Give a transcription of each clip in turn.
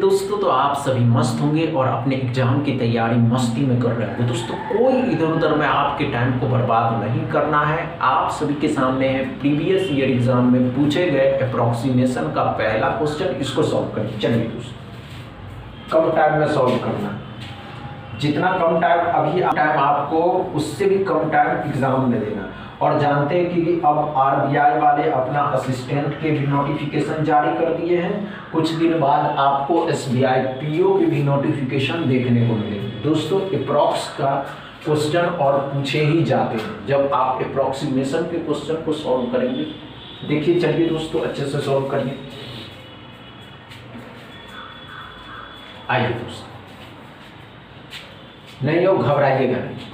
दोस्तों, तो आप सभी मस्त होंगे और अपने एग्जाम की तैयारी मस्ती में कर रहे होंगे। दोस्तों कोई इधर उधर में आपके टाइम को बर्बाद नहीं करना है। आप सभी के सामने है प्रीवियस ईयर एग्जाम में पूछे गए अप्रोक्सीमेशन का पहला क्वेश्चन, इसको सॉल्व करिए। चलिए दोस्तों, कम टाइम में सॉल्व करना, जितना कम टाइम अभी टाइम आपको उससे भी कम टाइम एग्जाम में देना। और जानते हैं कि अब आरबीआई वाले अपना असिस्टेंट के भी नोटिफिकेशन जारी कर दिए हैं। कुछ दिन बाद आपको एसबीआई पीओ के भी नोटिफिकेशन देखने को मिलेंगे। दोस्तों अप्रॉक्स का क्वेश्चन और पूछे ही जाते हैं जब आप अप्रॉक्सीमेशन के क्वेश्चन को सॉल्व करेंगे। देखिए चलिए दोस्तों, अच्छे से सॉल्व करिए। आइए दोस्तों, नहीं हो घबराइएगा नहीं,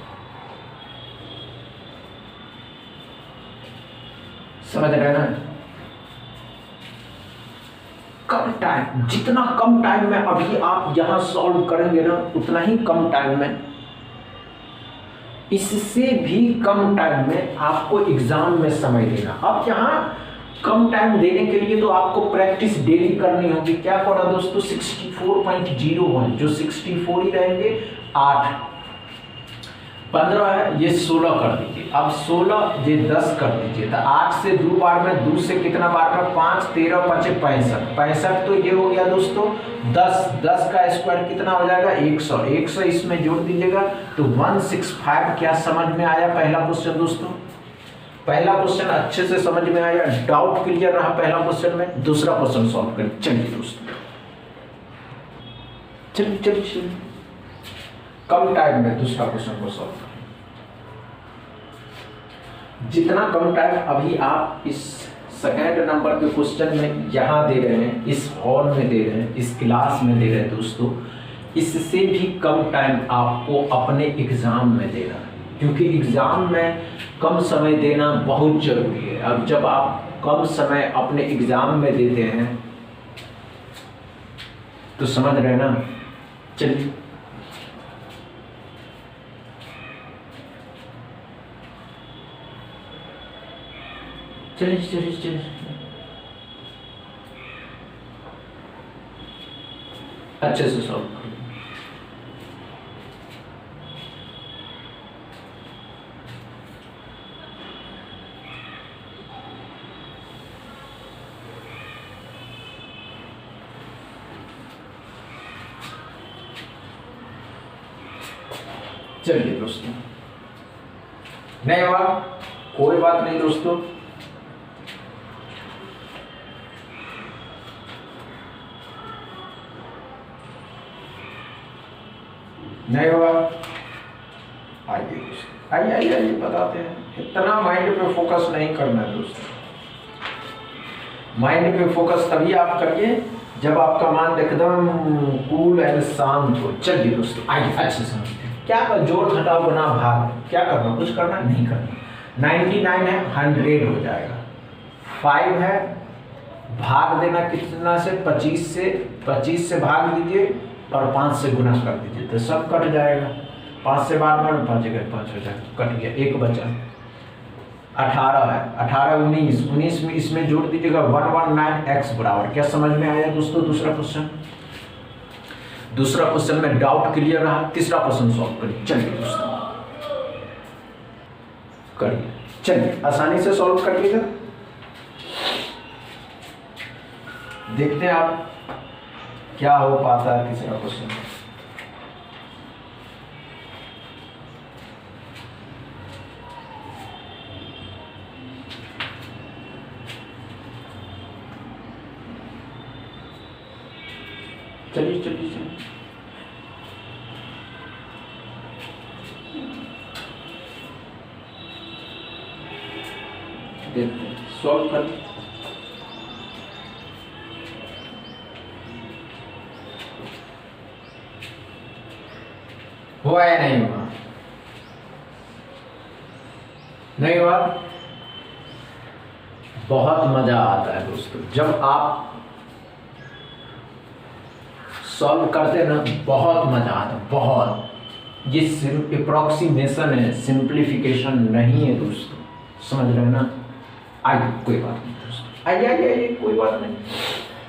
समझ रहे ना। कम टाइम, जितना कम टाइम में अभी आप यहां सॉल्व करेंगे ना, उतना ही कम टाइम में, इससे भी कम टाइम में आपको एग्जाम में समय देना। अब यहां कम टाइम देने के लिए तो आपको प्रैक्टिस डेली करनी होगी। क्या करा दोस्तों, 64.01 जो 64 ही रहेंगे, 8 15 है, ये 16 कर दीजिए। अब 16 ये 10 कर दीजिए। तो 8 से 2 बार में, 2 से कितना बार में, 5 13 5 65 65, तो ये हो गया दोस्तों 10 का स्क्वायर कितना हो जाएगा, 100 100 इसमें जोड़ दीजिएगा तो 165। क्या समझ में आया पहला क्वेश्चन दोस्तों? पहला क्वेश्चन अच्छे से समझ में आया, डाउट क्लियर रहा पहला क्वेश्चन में। दूसरा क्वेश्चन सॉल्व करें। चलिए दोस्तों, चलिए कम टाइम में दूसरा क्वेश्चन को सॉल्व करें। जितना कम टाइम अभी आप इस सेकेंड नंबर के क्वेश्चन में यहाँ दे रहे हैं, इस हॉल में दे रहे हैं, इस क्लास में दे रहे हैं दोस्तों, इससे भी कम टाइम आपको अपने एग्जाम में देना है। क्योंकि एग्जाम में कम समय देना बहुत जरूरी है। अब जब आप कम समय अपने एग्जाम में देते हैं तो समझ रहे ना। चलिए चलिए अच्छे से सॉल्व करिए। चलिए दोस्तों, नहीं हुआ कोई बात नहीं दोस्तों, नहीं हुआ, आइए आइए बताते हैं। इतना माइंड पे फोकस नहीं करना है दोस्तों। माइंड पे फोकस तभी आप करिए जब आपका माइंड एकदम कूल एंड शांत हो। चलिए दोस्तों, आइए अच्छे से समझते हैं। क्या जोड़ घटाव गुना भाग, क्या करना, कुछ करना नहीं करना। 99 है, 100 हो जाएगा। 5 है, भाग देना कितना से, 25 से भाग दीजिए और 5 से गुना कर दीजिए तो सब कट जाएगा। 5 से बाद में 5 जगह 5 हो जाएगा, कट गया, एक बचा। 18 है, 18 19 में इसमें जोड़ दीजिएगा 119x बराबर। क्या समझ में आया दोस्तों दूसरा क्वेश्चन में डाउट क्लियर रहा। तीसरा क्वेश्चन सॉल्व करिए। चलिए दोस्तों करिए, चलिए आसानी से सॉल्व करिएगा। देखते हैं आप क्या हो पाता है तीसरा क्वेश्चन। चलिए देखते हैं, सॉल्व कर। हुआ या नहीं हुआ? नहीं हुआ। बहुत मजा आता है दोस्तों जब आप सॉल्व करते ना, बहुत मजा आता है, बहुत। ये सिर्फ अप्रोक्सीमेशन है, सिंप्लीफिकेशन नहीं है दोस्तों, समझ रहे हैं ना। आइए कोई बात नहीं दोस्तों, आइए कोई बात नहीं।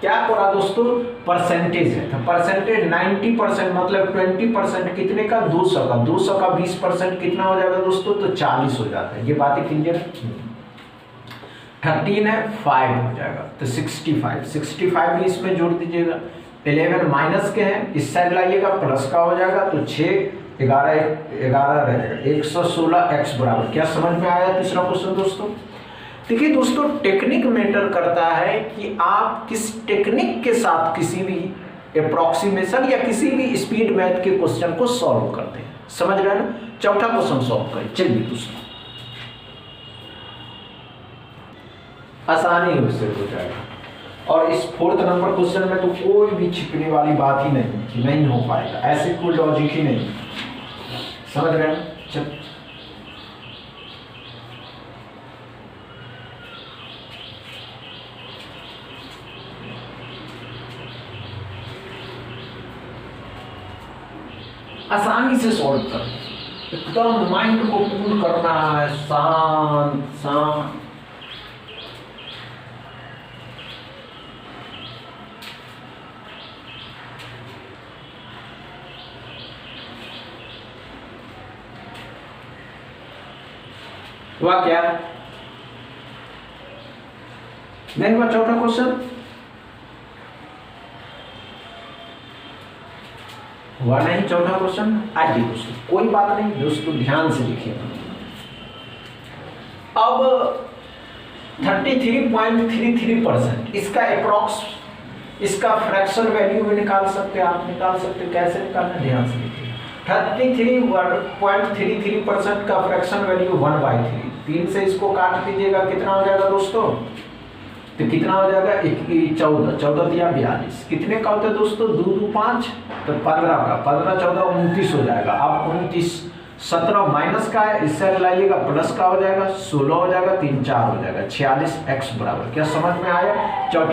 क्या करा दोस्तों, परसेंटेज है, तो परसेंटेज 90% मतलब 20% कितने का, 200 का, 200 का 20% कितना हो जाएगा दोस्तों, तो 40 हो जाता है। ये बातें क्लियर है। 13 है 5 हो जाएगा तो 65 भी इसमें जोड़ दीजिएगा। 11 माइनस के हैं, इस साइड लाइएगा, प्लस का हो जाएगा तो 6 11 रहेगा, 116 x बराबर। क्या समझ में आया तीसरा क्वेश्चन दोस्तों। देखिए दोस्तों, टेक्निक मैटर करता है कि आप किस टेक्निक के साथ किसी भी अप्रोक्सीमेशन या किसी भी स्पीड मैथ के क्वेश्चन को सॉल्व करते हैं, समझ रहे हैं ना। चौथा क्वेश्चन सॉल्व करें, चलिए दोस्तों, आसानी से हो जाएगा। और इस 4th नंबर क्वेश्चन में तो कोई भी छिपने वाली बात ही नहीं कि नहीं हो पाएगा, ऐसे कोई लॉजिक ही नहीं, समझ रहे हैं। चल आसानी से सॉल्व कर, एकदम माइंड को कूल करना है, शांत शांत। हुआ क्या, नहीं हुआ चौथा क्वेश्चन, हुआ नहीं चौथा क्वेश्चन। आइए दोस्तों, कोई बात नहीं दोस्तों, ध्यान से देखिएगा। अब 33.33% इसका अप्रॉक्स, इसका फ्रैक्शन वैल्यू भी निकाल सकते हैं आप, निकाल सकते हैं। कैसे निकालना, ध्यान से देखिए। 33.33% का फ्रैक्शन वैल्यू 1/3, 3 से इसको काट दीजिएगा, कितना हो जाएगा दोस्तों, तो कितना हो जाएगा, 14 14 दिया 42, कितने का होता है दोस्तों, 2 2 5 तो 15 का, 15 14 29 हो जाएगा। अब 29 17 माइनस का है, इससे लाइएगा, प्लस का हो जाएगा, 16 हो जाएगा, 3 4 हो जाएगा, 46 x बराबर। क्या समझ में आया चौथा